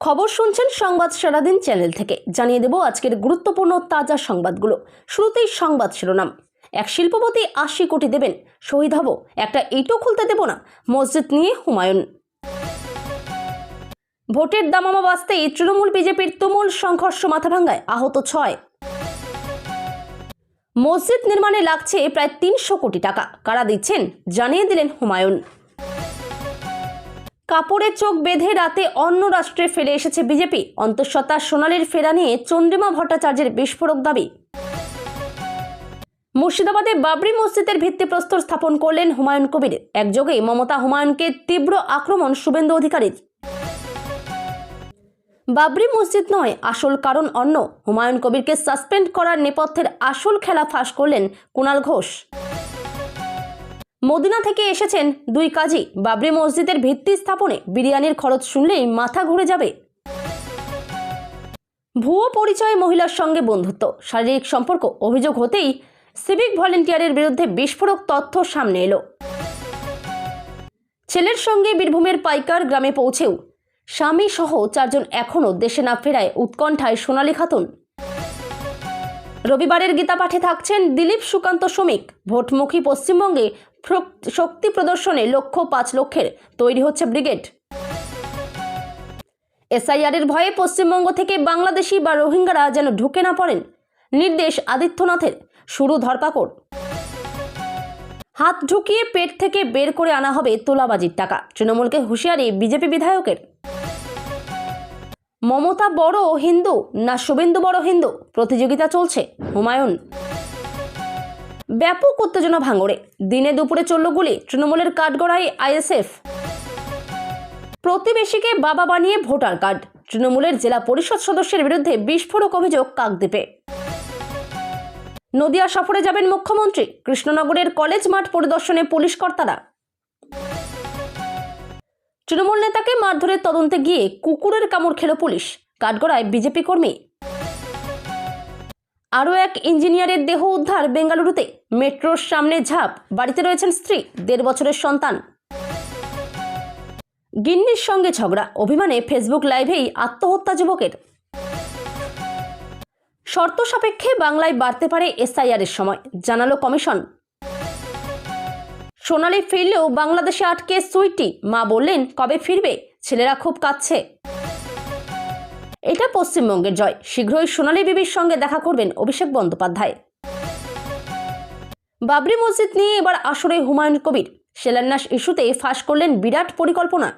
খবর শুনছেন সংবাদ সারাদিন চ্যানেল থেকে। জানিয়ে দেব আজকের গুরুত্বপূর্ণ তাজা সংবাদগুলো। শুরুতেই সংবাদ শিরোনাম। এক শিল্পপতি ৮০ কোটি দেবেন, শহীদ হব, একটা ইটও খুলতে দেব না, মসজিদ নিয়ে হুমায়ুন। ভোটের দামামা বাজতেই তৃণমূল বিজেপির তুমুল সংঘর্ষ মাথাভাঙ্গায়, আহত ৬। মসজিদ নির্মাণে লাগছে প্রায় ৩০০ কোটি টাকা, কারা দিচ্ছেন জানিয়ে দিলেন হুমায়ুন। কাপড়ে চোখ বেঁধে রাতে অন্য রাষ্ট্রে ফেলে এসেছে বিজেপি, অন্তঃসত্ত্বা সোনালীর ফেরা নিয়ে চন্দ্রিমা ভট্টাচার্যের বিস্ফোরক দাবি। মুর্শিদাবাদে বাবরি মসজিদের ভিত্তিপ্রস্তর স্থাপন করলেন হুমায়ুন কবির, একযোগে মমতা হুমায়ুনকে তীব্র আক্রমণ শুভেন্দু অধিকারীর। বাবরি মসজিদ নয়, আসল কারণ অন্য, হুমায়ুন কবিরকে সাসপেন্ড করার নেপথ্যের আসল খেলা ফাঁস করলেন কুণাল ঘোষ। মদিনা থেকে এসেছেন দুই কাজী, বাবরি মসজিদের ভিত্তি স্থাপনে বিরিয়ানির খরচ শুনলেই মাথা ঘুরে যাবে। ভুয়ো পরিচয় মহিলার সঙ্গে বন্ধুত্ব, শারীরিক সম্পর্ক অভিযোগ হতেই সিভিক ভলেন্টিয়ারের বিরুদ্ধে বিস্ফোরক তথ্য সামনে এলো। ছেলের সঙ্গে বীরভূমের পাইকার গ্রামে পৌঁছেও স্বামী সহ ৪ জন এখনও দেশে না ফেরায় উৎকণ্ঠায় সোনালী খাতুন। রবিবারের গীতা পাঠে থাকছেন দিলীপ সুকান্ত শ্রমিক। ভোটমুখী পশ্চিমবঙ্গে শক্তি প্রদর্শনে লক্ষ্য ৫ লক্ষের, তৈরি হচ্ছে ব্রিগেড। এসআইআরের ভয়ে পশ্চিমবঙ্গ থেকে বাংলাদেশি বা রোহিঙ্গারা যেন ঢুকে না পড়েন, নির্দেশ আদিত্যনাথের, শুরু ধরপাকড়। হাত ঢুকিয়ে পেট থেকে বের করে আনা হবে তোলাবাজির টাকা, তৃণমূলকে হুঁশিয়ারি বিজেপি বিধায়কের। মমতা বড় হিন্দু না শুভেন্দু বড় হিন্দু, প্রতিযোগিতা চলছে, হুমায়ুন। ব্যাপক উত্তেজনা ভাঙড়ে, দিনে দুপুরে চলল গুলি, তৃণমূলের কাঠগড়ায় আইএসএফ। প্রতিবেশীকে বাবা বানিয়ে ভোটার কার্ড, তৃণমূলের জেলা পরিষদ সদস্যের বিরুদ্ধে বিস্ফোরক অভিযোগ কাকদ্বীপে। নদিয়া সফরে যাবেন মুখ্যমন্ত্রী, কৃষ্ণনগরের কলেজ মাঠ পরিদর্শনে পুলিশ কর্তারা। তৃণমূল নেতাকে মারধরের তদন্তে গিয়ে কুকুরের কামড় খেল পুলিশ, কাঠগড়ায় বিজেপি কর্মী। আরও এক ইঞ্জিনিয়ারের দেহ উদ্ধার বেঙ্গালুরুতে, মেট্রোর সামনে ঝাঁপ, বাড়িতে রয়েছেন স্ত্রী, ১.৫ বছরের সন্তান। গিন্নির সঙ্গে ঝগড়া, অভিমানে ফেসবুক লাইভেই আত্মহত্যা যুবকের। শর্ত সাপেক্ষে বাংলায় বাড়তে পারে এসআইআরের সময়, জানালো কমিশন। সোনালী ফিরলেও বাংলাদেশে আটকে সুইটি, মা বললেন কবে ফিরবে, ছেলেরা খুব কাঁদছে। এটা পশ্চিমবঙ্গের জয়, শীঘ্রই সোনালী বিবির সঙ্গে দেখা করবেন অভিষেক বন্দ্যোপাধ্যায়। বাবরি মসজিদ নিয়ে এবার আসরে হুমায়ুন কবির, শিলান্যাস ইস্যুতে ফাঁস করলেন বিরাট পরিকল্পনা।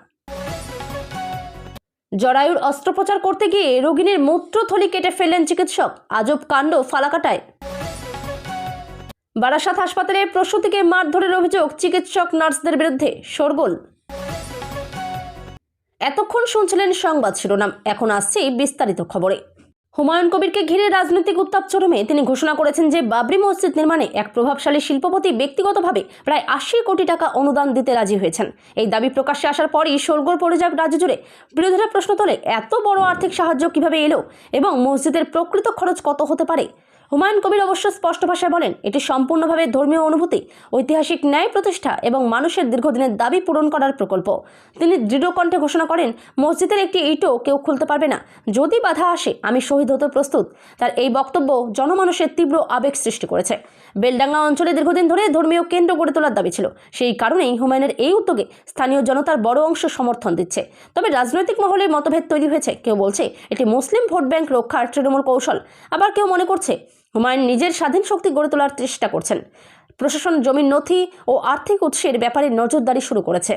জরায়ুর অস্ত্রোপচার করতে গিয়ে রোগিনীর মূত্রথলি কেটে ফেললেন চিকিৎসক, আজব কাণ্ড ফালাকাটায়। বারাসাত হাসপাতালে প্রসূতিকে মারধরের অভিযোগ চিকিৎসক নার্সদের বিরুদ্ধে, শোরগোল। এতক্ষণ শুনছিলেন সংবাদ শিরোনাম, এখন আসছে বিস্তারিত খবরে। হুমায়ুন কবিরকে ঘিরে রাজনৈতিক উত্তাপ চরমে। তিনি ঘোষণা করেছেন যে বাবরি মসজিদ নির্মাণে এক প্রভাবশালী শিল্পপতি ব্যক্তিগতভাবে প্রায় ৮০ কোটি টাকা অনুদান দিতে রাজি হয়েছেন। এই দাবি প্রকাশ্যে আসার পরই শোরগোল পড়ে যায় রাজ্য জুড়ে। বিরোধীরা প্রশ্ন তোলে, এত বড় আর্থিক সাহায্য কিভাবে এলো এবং মসজিদের প্রকৃত খরচ কত হতে পারে। হুমায়ুন কবির অবশ্য স্পষ্ট ভাষায় বলেন, এটি সম্পূর্ণভাবে ধর্মীয় অনুভূতি, ঐতিহাসিক ন্যায় প্রতিষ্ঠা এবং মানুষের দীর্ঘদিনের দাবি পূরণ করার প্রকল্প। তিনি দৃঢ় কণ্ঠে ঘোষণা করেন, মসজিদের একটি ইটও কেউ খুলতে পারবে না, যদি বাধা আসে আমি শহীদ হতে প্রস্তুত। তার এই বক্তব্য জনমানুষের তীব্র আবেগ সৃষ্টি করেছে। বেলডাঙ্গা অঞ্চলে দীর্ঘদিন ধরে ধর্মীয় কেন্দ্র গড়ে তোলার দাবি ছিল, সেই কারণেই হুমায়ুনের এই উদ্যোগে স্থানীয় জনতার বড় অংশ সমর্থন দিচ্ছে। তবে রাজনৈতিক মহলে মতভেদ তৈরি হয়েছে, কেউ বলছে এটি মুসলিম ভোট ব্যাংক রক্ষার তৃণমূল কৌশল, আবার কেউ মনে করছে হুমায়ুন নিজের স্বাধীন শক্তি গড়ে তোলার চেষ্টা করছেন। প্রশাসন জমির নথি ও আর্থিক উৎসের ব্যাপারে নজরদারি শুরু করেছে।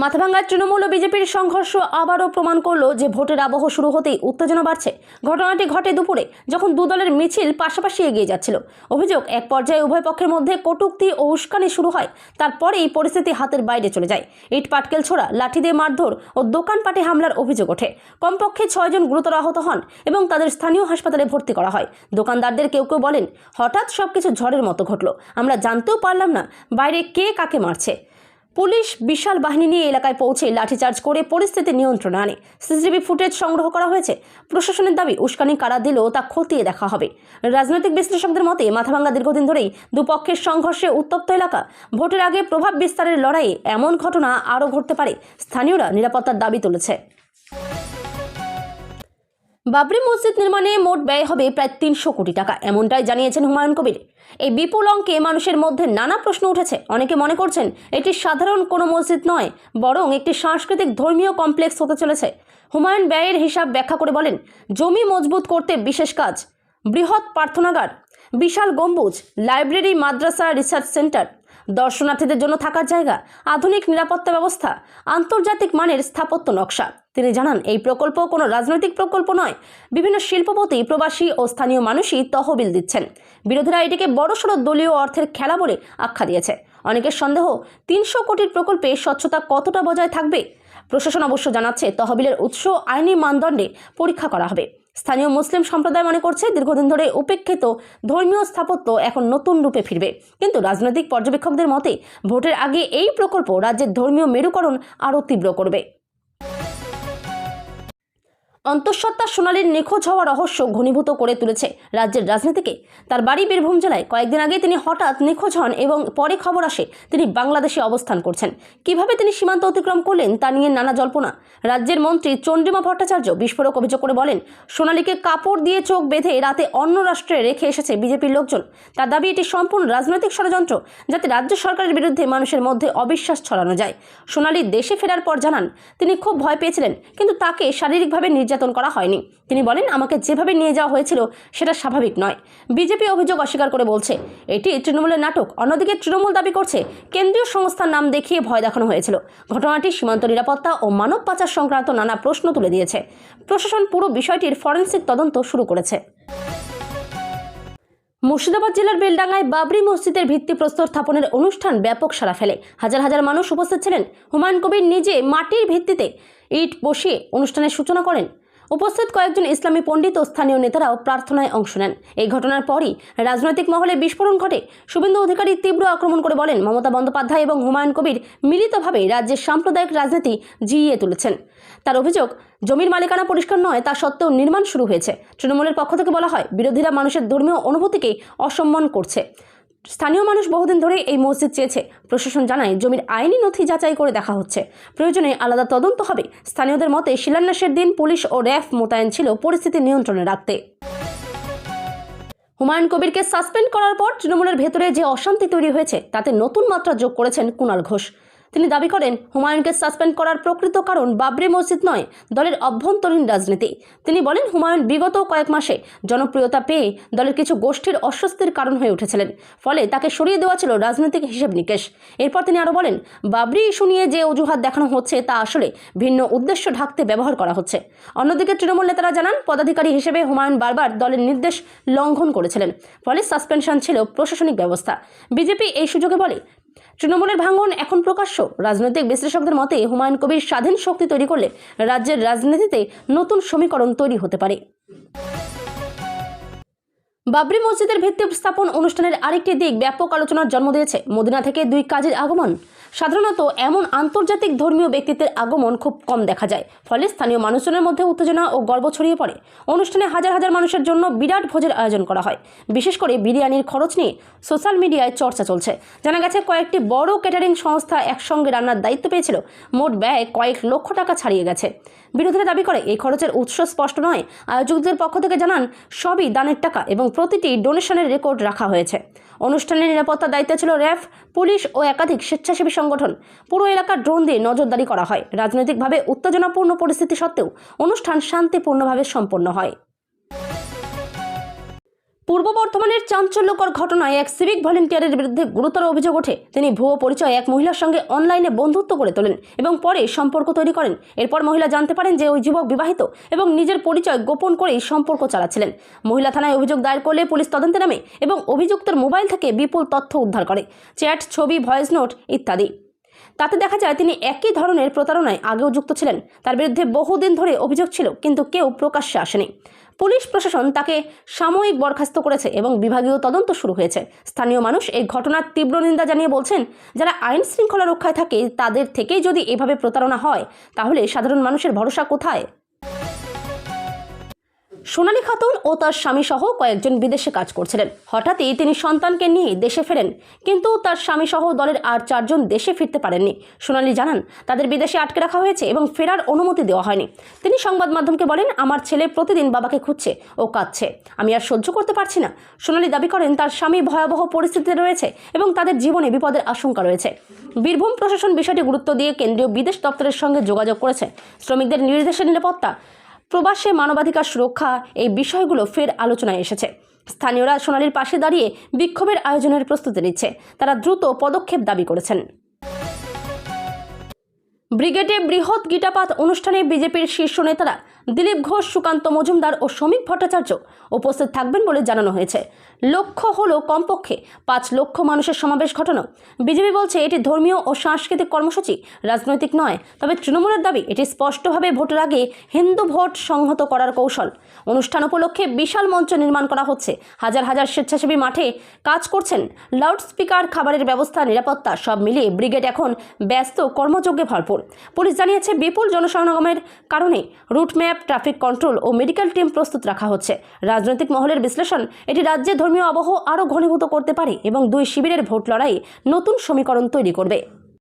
মাথাভাঙ্গার তৃণমূল ও বিজেপির সংঘর্ষ আবারও প্রমাণ করলো যে ভোটের আবহ শুরু হতেই উত্তেজনা বাড়ছে। ঘটনাটি ঘটে দুপুরে, যখন দু দলের মিছিল পাশাপাশি এগিয়ে যাচ্ছিল। অভিযোগ, এক পর্যায়ে উভয় পক্ষের মধ্যে কটূক্তি ও উস্কানি শুরু হয়, তারপরেই পরিস্থিতি হাতের বাইরে চলে যায়। ইট পাটকেল ছোড়া, লাঠি দিয়ে মারধর ও দোকানপাটে হামলার অভিযোগ ওঠে। কমপক্ষে ৬ জন গুরুতর আহত হন এবং তাদের স্থানীয় হাসপাতালে ভর্তি করা হয়। দোকানদারদের কেউ কেউ বলেন, হঠাৎ সবকিছু ঝড়ের মতো ঘটল, আমরা জানতেও পারলাম না বাইরে কে কাকে মারছে। পুলিশ বিশাল বাহিনী নিয়ে এলাকায় পৌঁছে লাঠিচার্জ করে পরিস্থিতি নিয়ন্ত্রণে আনে। সিসিটিভি ফুটেজ সংগ্রহ করা হয়েছে। প্রশাসনের দাবি, উস্কানি কারা দিল তা খতিয়ে দেখা হবে। রাজনৈতিক বিশ্লেষকদের মতে, মাথাভাঙ্গা দীর্ঘদিন ধরেই দুপক্ষের সংঘর্ষে উত্তপ্ত এলাকা। ভোটের আগে প্রভাব বিস্তারের লড়াইয়ে এমন ঘটনা আরও ঘটতে পারে। স্থানীয়রা নিরাপত্তার দাবি তুলেছে। বাবরি মসজিদ নির্মাণে মোট ব্যয় হবে প্রায় 300 কোটি টাকা, এমনটাই জানিয়েছেন হুমায়ুন কবির। এই বিপুল অঙ্কে মানুষের মধ্যে নানা প্রশ্ন উঠেছে। অনেকে মনে করছেন এটি সাধারণ কোনো মসজিদ নয়, বরং একটি সাংস্কৃতিক ধর্মীয় কমপ্লেক্স হতে চলেছে। হুমায়ুন ব্যয়ের হিসাব ব্যাখ্যা করে বলেন, জমি মজবুত করতে বিশেষ কাজ, বৃহৎ প্রার্থনাগার, বিশাল গম্বুজ, লাইব্রেরি, মাদ্রাসা, রিসার্চ সেন্টার, দর্শনার্থীদের জন্য থাকার জায়গা, আধুনিক নিরাপত্তা ব্যবস্থা, আন্তর্জাতিক মানের স্থাপত্য নকশা। তিনি জানান, এই প্রকল্প কোনো রাজনৈতিক প্রকল্প নয়। বিভিন্ন শিল্পপতি, প্রবাসী ও স্থানীয় মানুষই তহবিল দিচ্ছেন। বিরোধীরা এটিকে বড়সড় দলীয় অর্থের খেলা বলে আখ্যা দিয়েছে। অনেকের সন্দেহ, 300 কোটির প্রকল্পে স্বচ্ছতা কতটা বজায় থাকবে। প্রশাসন অবশ্য জানাচ্ছে, তহবিলের উৎস আইনি মানদণ্ডে পরীক্ষা করা হবে। স্থানীয় মুসলিম সম্প্রদায় মনে করছে, দীর্ঘদিন ধরে উপেক্ষিত ধর্মীয় স্থাপত্য এখন নতুন রূপে ফিরবে। কিন্তু রাজনৈতিক পর্যবেক্ষকদের মতে, ভোটের আগে এই প্রকল্প রাজ্যের ধর্মীয় মেরুকরণ আরও তীব্র করবে। অন্তঃসত্ত্বা সোনালীর নিখোঁজ হওয়া রহস্য ঘনীভূত করে তুলেছে রাজ্যের রাজনীতিকে। তার বাড়ি বীরভূম জেলায়। কয়েকদিন আগে তিনি হঠাৎ নিখোঁজ হন এবং পরে খবর আসে তিনি বাংলাদেশে অবস্থান করছেন। কিভাবে তিনি সীমান্ত অতিক্রম করলেন তা নিয়ে নানা জল্পনা। রাজ্যের মন্ত্রী চন্দ্রিমা ভট্টাচার্য বিস্ফোরক অভিযোগ করে বলেন, সোনালীকে কাপড় দিয়ে চোখ বেঁধে রাতে অন্য রাষ্ট্রে রেখে এসেছে বিজেপির লোকজন। তার দাবি, এটি সম্পূর্ণ রাজনৈতিক ষড়যন্ত্র, যাতে রাজ্য সরকারের বিরুদ্ধে মানুষের মধ্যে অবিশ্বাস ছড়ানো যায়। সোনালী দেশে ফেরার পর জানান, তিনি খুব ভয় পেয়েছিলেন, কিন্তু তাকে শারীরিকভাবে নির্যাতন করা হয়নি। তিনি বলেন, আমাকে যেভাবে নিয়ে যাওয়া হয়েছিল সেটা স্বাভাবিক নয়। বিজেপি অভিযোগ অস্বীকার করে বলছে, এটি তৃণমূলের নাটক। অন্যদিকে তৃণমূল দাবি করছে, কেন্দ্রীয় সংস্থার নাম দেখিয়ে ভয় দেখানো হয়েছিল। ঘটনাটি সীমান্ত নিরাপত্তা ও মানব পাচার সংক্রান্ত নানা প্রশ্ন তুলে দিয়েছে। প্রশাসন পুরো বিষয়টির ফরেনসিক তদন্ত শুরু করেছে। মুর্শিদাবাদ জেলার বেলডাঙ্গায় বাবরি মসজিদের ভিত্তিপ্রস্তর স্থাপনের অনুষ্ঠান ব্যাপক সাড়া ফেলে। হাজার হাজার মানুষ উপস্থিত ছিলেন। হুমায়ুন কবির নিজে মাটির ভিত্তিতে ইট বসিয়ে অনুষ্ঠানের সূচনা করেন। উপস্থিত কয়েকজন ইসলামী পণ্ডিত ও স্থানীয় নেতারাও প্রার্থনায় অংশ নেন। এই ঘটনার পরই রাজনৈতিক মহলে বিস্ফোরণ ঘটে। শুভেন্দু অধিকারী তীব্র আক্রমণ করে বলেন, মমতা বন্দ্যোপাধ্যায় এবং হুমায়ুন কবির মিলিতভাবে রাজ্যের সাম্প্রদায়িক রাজনীতি জিইয়ে তুলেছেন। তার অভিযোগ, জমির মালিকানা পরিষ্কার নয়, তা সত্ত্বেও নির্মাণ শুরু হয়েছে। তৃণমূলের পক্ষ থেকে বলা হয়, বিরোধীরা মানুষের ধর্মীয় অনুভূতিকে অসম্মান করছে। স্থানীয় মানুষ বহুদিন ধরে এই মসজিদ চেয়েছে। প্রশাসন জানায়, জমির আইনি নথি যাচাই করে দেখা হচ্ছে। প্রয়োজনে আলাদা তদন্ত হবে। স্থানীয়দের মতে, শিলান্যাসের দিন পুলিশ ও র্যাফ মোতায়েন ছিল পরিস্থিতি নিয়ন্ত্রণে রাখতে। হুমায়ুন কবিরকে সাসপেন্ড করার পর তৃণমূলের ভেতরে যে অশান্তি তৈরি হয়েছে, তাতে নতুন মাত্রা যোগ করেছেন কুণাল ঘোষ। তিনি দাবি করেন, হুমায়ুনকে সাসপেন্ড করার প্রকৃত কারণ বাবরি মসজিদ নয়, দলের অভ্যন্তরীণ রাজনীতি। তিনি বলেন, হুমায়ুন বিগত কয়েক মাসে জনপ্রিয়তা পেয়ে দলের কিছু গোষ্ঠীর অস্বস্তির কারণ হয়ে উঠেছিলেন। ফলে তাকে সরিয়ে দেওয়া ছিল রাজনৈতিক হিসেব নিকেশ। এরপর তিনি আরও বলেন, বাবরি ইস্যু নিয়ে যে অজুহাত দেখানো হচ্ছে তা আসলে ভিন্ন উদ্দেশ্য ঢাকতে ব্যবহার করা হচ্ছে। অন্যদিকে তৃণমূল নেতারা জানান, পদাধিকারী হিসেবে হুমায়ুন বারবার দলের নির্দেশ লঙ্ঘন করেছিলেন। ফলে সাসপেনশন ছিল প্রশাসনিক ব্যবস্থা। বিজেপি এই সুযোগে বলে, তৃণমূলের ভাঙন এখন প্রকাশ্য। রাজনৈতিক বিশ্লেষকদের মতে, হুমায়ুন কবির স্বাধীন শক্তি তৈরি করলে রাজ্যের রাজনীতিতে নতুন সমীকরণ তৈরি হতে পারে। বাবরি মসজিদের ভিত্তি স্থাপন অনুষ্ঠানের আরেকটি দিক ব্যাপক আলোচনার জন্ম দিয়েছে। মদিনা থেকে 2 কাজীর আগমন। সাধারণত এমন আন্তর্জাতিক ধর্মীয় ব্যক্তিত্বের আগমন খুব কম দেখা যায়। ফলে স্থানীয় মানুষজনের মধ্যে উত্তেজনা ও গর্ব ছড়িয়ে পড়ে। অনুষ্ঠানে হাজার হাজার মানুষের জন্য বিরাট ভোজের আয়োজন করা হয়। বিশেষ করে বিরিয়ানির খরচ নিয়ে সোশ্যাল মিডিয়ায় চর্চা চলছে। জানা গেছে, কয়েকটি বড় ক্যাটারিং সংস্থা একসঙ্গে রান্নার দায়িত্ব পেয়েছিল। মোট ব্যয় কয়েক লক্ষ টাকা ছাড়িয়ে গেছে। বিরোধীরা দাবি করে, এই খরচের উৎস স্পষ্ট নয়। আয়োজকদের পক্ষ থেকে জানান, সবই দানের টাকা এবং প্রতিটি ডোনেশনের রেকর্ড রাখা হয়েছে। অনুষ্ঠানের নিরাপত্তার দায়িত্বে ছিল র্যাফ, পুলিশ ও একাধিক স্বেচ্ছাসেবী সংগঠন। পুরো এলাকা ড্রোন দিয়ে নজরদারি করা হয়। রাজনৈতিকভাবে উত্তেজনাপূর্ণ পরিস্থিতি সত্ত্বেও অনুষ্ঠান শান্তিপূর্ণভাবে সম্পন্ন হয়। পূর্ব বর্ধমানের চাঞ্চল্যকর ঘটনায় এক সিভিক ভলেন্টিয়ারের বিরুদ্ধে গুরুতর অভিযোগ ওঠে। তিনি ভুয়ো পরিচয়ে এক মহিলার সঙ্গে অনলাইনে বন্ধুত্ব করে তোলেন এবং পরে সম্পর্ক তৈরি করেন। এরপর মহিলা জানতে পারেন যে ওই যুবক বিবাহিত এবং নিজের পরিচয় গোপন করেই সম্পর্ক চালাচ্ছিলেন। মহিলা থানায় অভিযোগ দায়ের করলে পুলিশ তদন্তে নামে এবং অভিযুক্তের মোবাইল থেকে বিপুল তথ্য উদ্ধার করে, চ্যাট, ছবি, ভয়েস নোট ইত্যাদি। তাতে দেখা যায় তিনি একই ধরনের প্রতারণায় আগেও যুক্ত ছিলেন। তার বিরুদ্ধে বহুদিন ধরে অভিযোগ ছিল, কিন্তু কেউ প্রকাশ্যে আসেনি। পুলিশ প্রশাসন তাকে সাময়িক বরখাস্ত করেছে এবং বিভাগীয় তদন্ত শুরু হয়েছে। স্থানীয় মানুষ এই ঘটনার তীব্র নিন্দা জানিয়ে বলছেন, যারা আইন শৃঙ্খলা রক্ষায় থাকে তাদের থেকেই যদি এভাবে প্রতারণা হয়, তাহলে সাধারণ মানুষের ভরসা কোথায়? সোনালী খাতুন ও তার স্বামী সহ কয়েকজন বিদেশে কাজ করছিলেন। হঠাৎই তিনি সন্তানকে নিয়ে দেশে ফেরেন, কিন্তু তার স্বামী সহ দলের আর 4 জন দেশে ফিরতে পারেননি। সোনালী জানান, তাদের বিদেশে আটকে রাখা হয়েছে এবং ফেরার অনুমতি দেওয়া হয়নি। তিনি সংবাদ মাধ্যমকে বলেন, আমার ছেলে প্রতিদিন বাবাকে খুঁজছে ও কাঁদছে, আমি আর সহ্য করতে পারছি না। সোনালী দাবি করেন, তার স্বামী ভয়াবহ পরিস্থিতিতে রয়েছে এবং তাদের জীবনে বিপদের আশঙ্কা রয়েছে। বীরভূম প্রশাসন বিষয়টি গুরুত্ব দিয়ে কেন্দ্রীয় বিদেশ দপ্তরের সঙ্গে যোগাযোগ করেছে। শ্রমিকদের নির্দেশের নিরাপত্তা, প্রবাসে মানবাধিকার সুরক্ষা, এই বিষয়গুলো ফের আলোচনায় এসেছে। স্থানীয়রা সোনালীর পাশে দাঁড়িয়ে বিক্ষোভের আয়োজনের প্রস্তুতি নিচ্ছে। তারা দ্রুত পদক্ষেপ দাবি করেছেন। ব্রিগেডে বৃহৎ গীতাপাঠ অনুষ্ঠানে বিজেপির শীর্ষ নেতারা দিলীপ ঘোষ, সুকান্ত মজুমদার ও শ্রমিক ভট্টাচার্য উপস্থিত থাকবেন বলে জানানো হয়েছে। লক্ষ্য হলো কমপক্ষে 5 লক্ষ মানুষের সমাবেশ ঘটানো। বিজেপি বলছে এটি ধর্মীয় ও সাংস্কৃতিক কর্মসূচি, রাজনৈতিক নয়। তবে তৃণমূলের দাবি এটি স্পষ্টভাবে ভোটের আগে হিন্দু ভোট সংহত করার কৌশল। অনুষ্ঠান উপলক্ষে বিশাল মঞ্চ নির্মাণ করা হচ্ছে। হাজার হাজার স্বেচ্ছাসেবী মাঠে কাজ করছেন। লাউডস্পিকার, খাবারের ব্যবস্থা, নিরাপত্তা সব মিলিয়ে ব্রিগেড এখন ব্যস্ত, কর্মযজ্ঞে ভরপুর। পুলিশ জানিয়েছে, বিপুল জনসমাগমের কারণে রুটম্যাপ, ট্রাফিক কন্ট্রোল ও মেডিকেল টিম প্রস্তুত রাখা হচ্ছে। রাজনৈতিক মহলের বিশ্লেষণ, এটি রাজ্যে ধর্মীয় আবহ আরও ঘনীভূত করতে পারে এবং 2 শিবিরের ভোট লড়াইয়ে নতুন সমীকরণ তৈরি করবে।